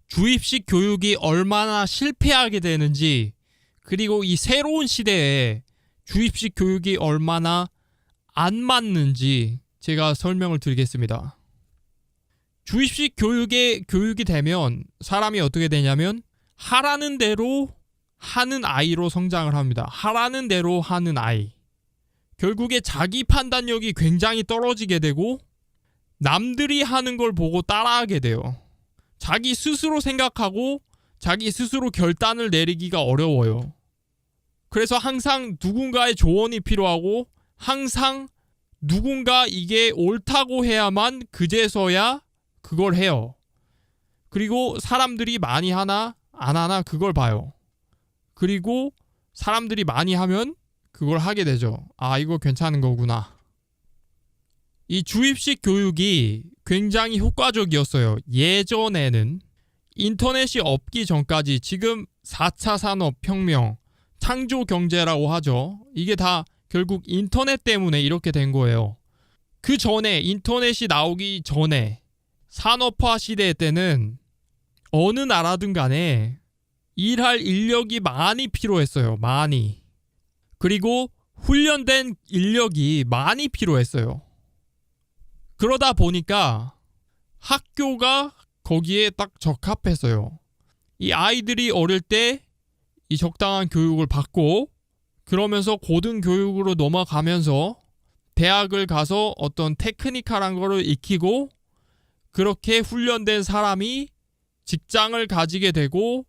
주입식 교육이 얼마나 실패하게 되는지, 그리고 이 새로운 시대에 주입식 교육이 얼마나 안 맞는지 제가 설명을 드리겠습니다. 주입식 교육이 되면 사람이 어떻게 되냐면 하라는 대로 하는 아이로 성장을 합니다. 하라는 대로 하는 아이. 결국에 자기 판단력이 굉장히 떨어지게 되고 남들이 하는 걸 보고 따라하게 돼요. 자기 스스로 생각하고 자기 스스로 결단을 내리기가 어려워요. 그래서 항상 누군가의 조언이 필요하고 항상 누군가 이게 옳다고 해야만 그제서야 그걸 해요. 그리고 사람들이 많이 하나 안 하나 그걸 봐요. 그리고 사람들이 많이 하면 그걸 하게 되죠. 아, 이거 괜찮은 거구나. 이 주입식 교육이 굉장히 효과적이었어요. 예전에는 인터넷이 없기 전까지, 지금 4차 산업혁명, 창조경제라고 하죠. 이게 다 결국 인터넷 때문에 이렇게 된 거예요. 그 전에, 인터넷이 나오기 전에 산업화 시대 때는 어느 나라든 간에 일할 인력이 많이 필요했어요. 많이. 그리고 훈련된 인력이 많이 필요했어요. 그러다 보니까 학교가 거기에 딱 적합했어요. 이 아이들이 어릴 때 이 적당한 교육을 받고 그러면서 고등교육으로 넘어가면서 대학을 가서 어떤 테크니컬한 거를 익히고 그렇게 훈련된 사람이 직장을 가지게 되고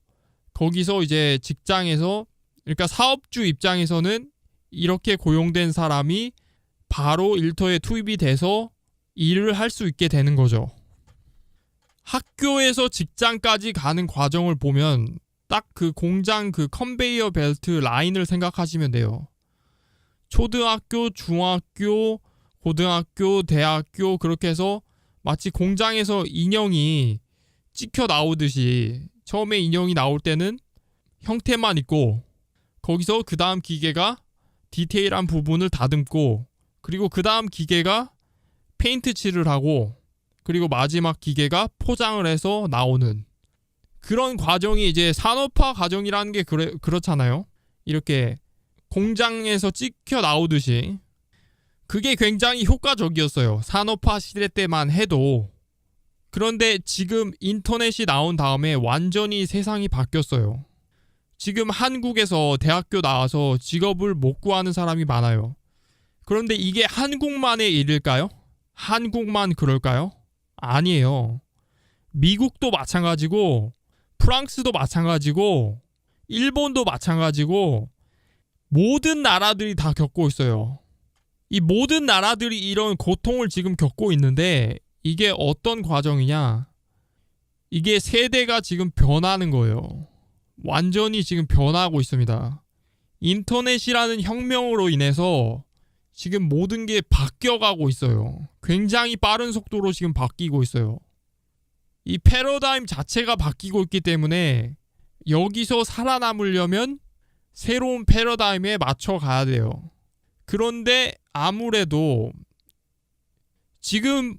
거기서 이제 직장에서, 그러니까 사업주 입장에서는 이렇게 고용된 사람이 바로 일터에 투입이 돼서 일을 할 수 있게 되는 거죠. 학교에서 직장까지 가는 과정을 보면 딱 그 공장 그 컨베이어 벨트 라인을 생각하시면 돼요. 초등학교, 중학교, 고등학교, 대학교, 그렇게 해서 마치 공장에서 인형이 찍혀 나오듯이 처음에 인형이 나올 때는 형태만 있고 거기서 그 다음 기계가 디테일한 부분을 다듬고 그리고 그 다음 기계가 페인트 칠을 하고 그리고 마지막 기계가 포장을 해서 나오는 그런 과정이 이제 산업화 과정이라는 게 그렇잖아요. 이렇게 공장에서 찍혀 나오듯이. 그게 굉장히 효과적이었어요. 산업화 시대 때만 해도. 그런데 지금 인터넷이 나온 다음에 완전히 세상이 바뀌었어요. 지금 한국에서 대학교 나와서 직업을 못 구하는 사람이 많아요. 그런데 이게 한국만의 일일까요? 한국만 그럴까요? 아니에요. 미국도 마찬가지고 프랑스도 마찬가지고 일본도 마찬가지고 모든 나라들이 다 겪고 있어요. 이 모든 나라들이 이런 고통을 지금 겪고 있는데 이게 어떤 과정이냐? 이게 세대가 지금 변하는 거예요. 완전히 지금 변하고 있습니다. 인터넷이라는 혁명으로 인해서 지금 모든 게 바뀌어가고 있어요. 굉장히 빠른 속도로 지금 바뀌고 있어요. 이 패러다임 자체가 바뀌고 있기 때문에 여기서 살아남으려면 새로운 패러다임에 맞춰 가야 돼요. 그런데 아무래도 지금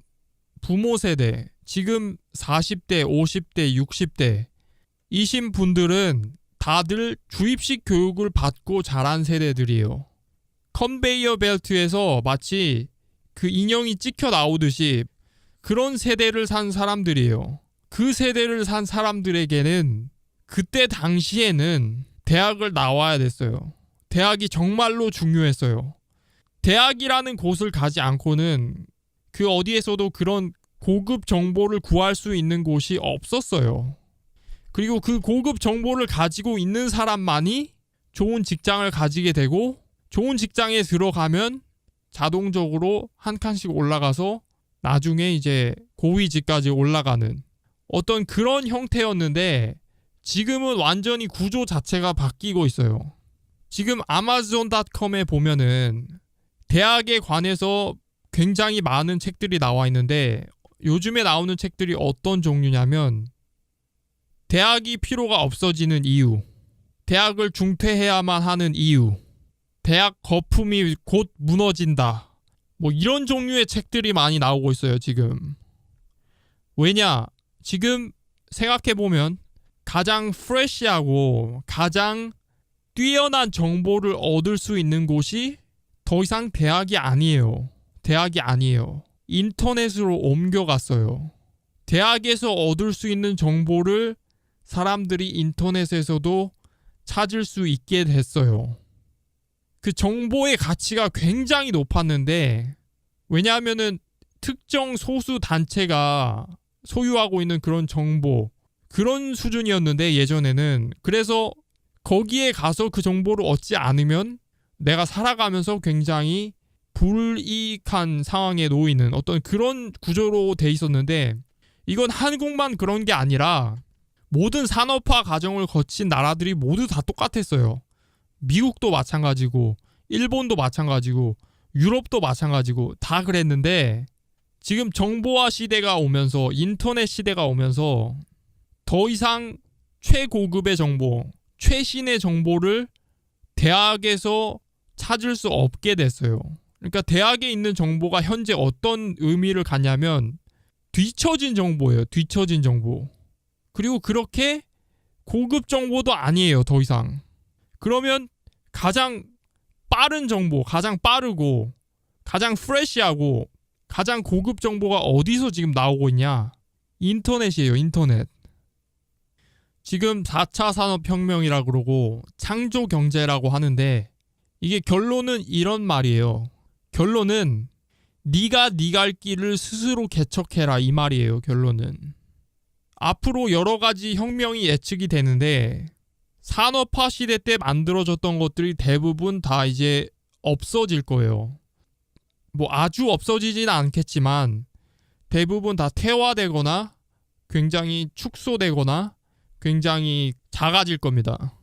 부모 세대, 지금 40대, 50대, 60대 이신 분들은 다들 주입식 교육을 받고 자란 세대들이에요. 컨베이어 벨트에서 마치 그 인형이 찍혀 나오듯이 그런 세대를 산 사람들이에요. 그 세대를 산 사람들에게는 그때 당시에는 대학을 나와야 됐어요. 대학이 정말로 중요했어요. 대학이라는 곳을 가지 않고는 그 어디에서도 그런 고급 정보를 구할 수 있는 곳이 없었어요. 그리고 그 고급 정보를 가지고 있는 사람만이 좋은 직장을 가지게 되고 좋은 직장에 들어가면 자동적으로 한 칸씩 올라가서 나중에 이제 고위직까지 올라가는 어떤 그런 형태였는데 지금은 완전히 구조 자체가 바뀌고 있어요. 지금 아마존.com에 보면은 대학에 관해서 굉장히 많은 책들이 나와 있는데 요즘에 나오는 책들이 어떤 종류냐면 대학이 필요가 없어지는 이유, 대학을 중퇴해야만 하는 이유, 대학 거품이 곧 무너진다. 뭐 이런 종류의 책들이 많이 나오고 있어요, 지금. 왜냐? 지금 생각해보면 가장 프레시하고 가장 뛰어난 정보를 얻을 수 있는 곳이 더 이상 대학이 아니에요. 대학이 아니에요. 인터넷으로 옮겨갔어요. 대학에서 얻을 수 있는 정보를 사람들이 인터넷에서도 찾을 수 있게 됐어요. 그 정보의 가치가 굉장히 높았는데, 왜냐하면은 특정 소수 단체가 소유하고 있는 그런 정보, 그런 수준이었는데 예전에는. 그래서 거기에 가서 그 정보를 얻지 않으면 내가 살아가면서 굉장히 불이익한 상황에 놓이는 어떤 그런 구조로 돼 있었는데, 이건 한국만 그런 게 아니라 모든 산업화 과정을 거친 나라들이 모두 다 똑같았어요. 미국도 마찬가지고 일본도 마찬가지고 유럽도 마찬가지고 다 그랬는데, 지금 정보화 시대가 오면서, 인터넷 시대가 오면서 더 이상 최고급의 정보, 최신의 정보를 대학에서 찾을 수 없게 됐어요. 그러니까 대학에 있는 정보가 현재 어떤 의미를 갖냐면 뒤처진 정보예요. 뒤처진 정보. 그리고 그렇게 고급 정보도 아니에요. 더 이상. 그러면 가장 빠른 정보, 가장 빠르고 가장 프레시하고 가장 고급 정보가 어디서 지금 나오고 있냐? 인터넷이에요. 인터넷. 지금 4차 산업혁명이라고 그러고 창조경제라고 하는데, 이게 결론은 이런 말이에요. 결론은 네가 네 갈 길을 스스로 개척해라, 이 말이에요. 결론은. 앞으로 여러 가지 혁명이 예측이 되는데, 산업화 시대 때 만들어졌던 것들이 대부분 다 이제 없어질 거예요. 뭐 아주 없어지지는 않겠지만 대부분 다 퇴화되거나 굉장히 축소되거나 굉장히 작아질 겁니다.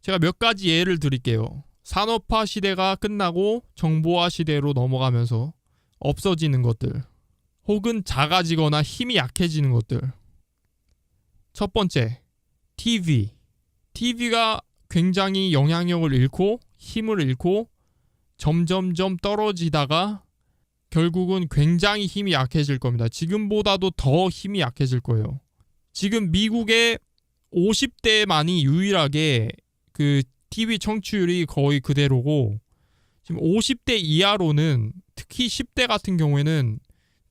제가 몇 가지 예를 드릴게요. 산업화 시대가 끝나고 정보화 시대로 넘어가면서 없어지는 것들, 혹은 작아지거나 힘이 약해지는 것들. 첫 번째, TV. TV가 굉장히 영향력을 잃고 힘을 잃고 점점점 떨어지다가 결국은 굉장히 힘이 약해질 겁니다. 지금보다도 더 힘이 약해질 거예요. 지금 미국의 50대만이 유일하게 그 TV 청취율이 거의 그대로고, 지금 50대 이하로는, 특히 10대 같은 경우에는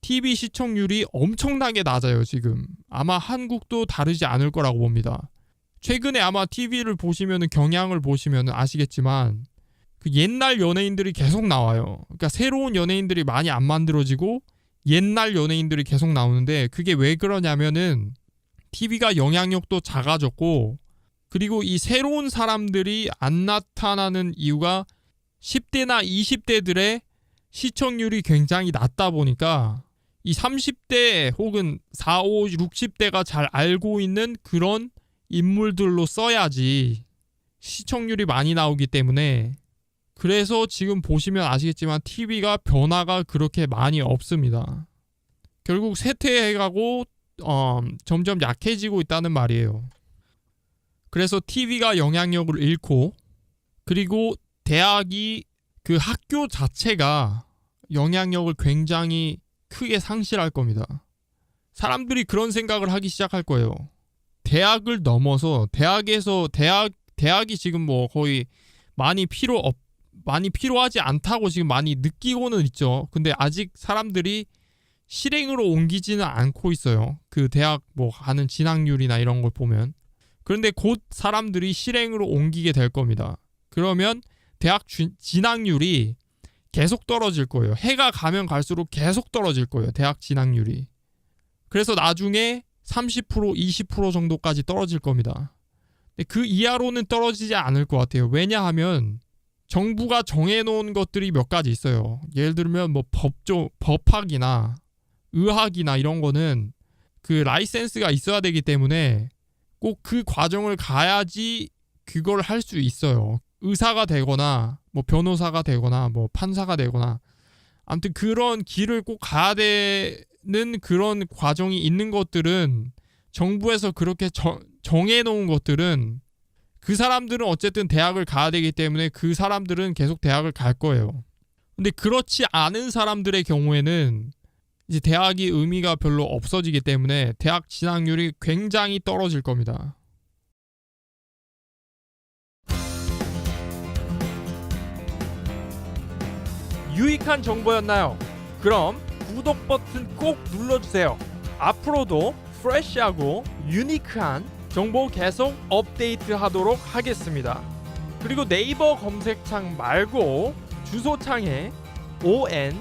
TV 시청률이 엄청나게 낮아요. 지금 아마 한국도 다르지 않을 거라고 봅니다. 최근에 아마 TV를 보시면, 경향을 보시면 아시겠지만 그 옛날 연예인들이 계속 나와요. 그러니까 새로운 연예인들이 많이 안 만들어지고 옛날 연예인들이 계속 나오는데, 그게 왜 그러냐면은 TV가 영향력도 작아졌고, 그리고 이 새로운 사람들이 안 나타나는 이유가 10대나 20대들의 시청률이 굉장히 낮다 보니까 이 30대 혹은 4, 5, 60대가 잘 알고 있는 그런 인물들로 써야지 시청률이 많이 나오기 때문에, 그래서 지금 보시면 아시겠지만 TV가 변화가 그렇게 많이 없습니다. 결국 쇠퇴해가고 점점 약해지고 있다는 말이에요. 그래서 TV가 영향력을 잃고, 그리고 대학이, 그 학교 자체가 영향력을 굉장히 크게 상실할 겁니다. 사람들이 그런 생각을 하기 시작할 거예요. 대학을 넘어서 대학이 지금 뭐 거의 많이 필요하지 않다고 지금 많이 느끼고는 있죠. 근데 아직 사람들이 실행으로 옮기지는 않고 있어요. 그 대학 뭐 가는 진학률이나 이런 걸 보면. 그런데 곧 사람들이 실행으로 옮기게 될 겁니다. 그러면 대학 진학률이 계속 떨어질 거예요. 해가 가면 갈수록 계속 떨어질 거예요. 대학 진학률이. 그래서 나중에 30%, 20% 정도까지 떨어질 겁니다. 근데 그 이하로는 떨어지지 않을 것 같아요. 왜냐하면 정부가 정해놓은 것들이 몇 가지 있어요. 예를 들면 뭐 법학이나 의학이나 이런 거는 그 라이센스가 있어야 되기 때문에 꼭 그 과정을 가야지 그걸 할 수 있어요. 의사가 되거나 뭐 변호사가 되거나 뭐 판사가 되거나, 아무튼 그런 길을 꼭 가야 되는 그런 과정이 있는 것들은, 정부에서 그렇게 정해놓은 것들은, 그 사람들은 어쨌든 대학을 가야 되기 때문에 그 사람들은 계속 대학을 갈 거예요. 근데 그렇지 않은 사람들의 경우에는 이제 대학이 의미가 별로 없어지기 때문에 대학 진학률이 굉장히 떨어질 겁니다. 유익한 정보였나요? 그럼 구독 버튼 꼭 눌러주세요. 앞으로도 프레시하고 유니크한 정보 계속 업데이트하도록 하겠습니다. 그리고 네이버 검색창 말고 주소창에 oncub.com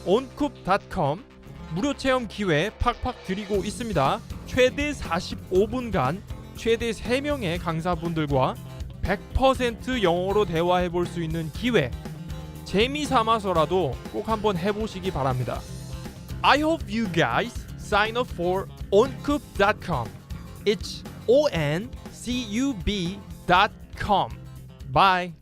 oncub.com 무료 체험 기회 팍팍 드리고 있습니다. 최대 45분간 최대 3명의 강사분들과 100% 영어로 대화해 볼 수 있는 기회, 재미 삼아서라도 꼭 한번 해보시기 바랍니다. I hope you guys sign up for oncub.com. It's oncub.com. Bye.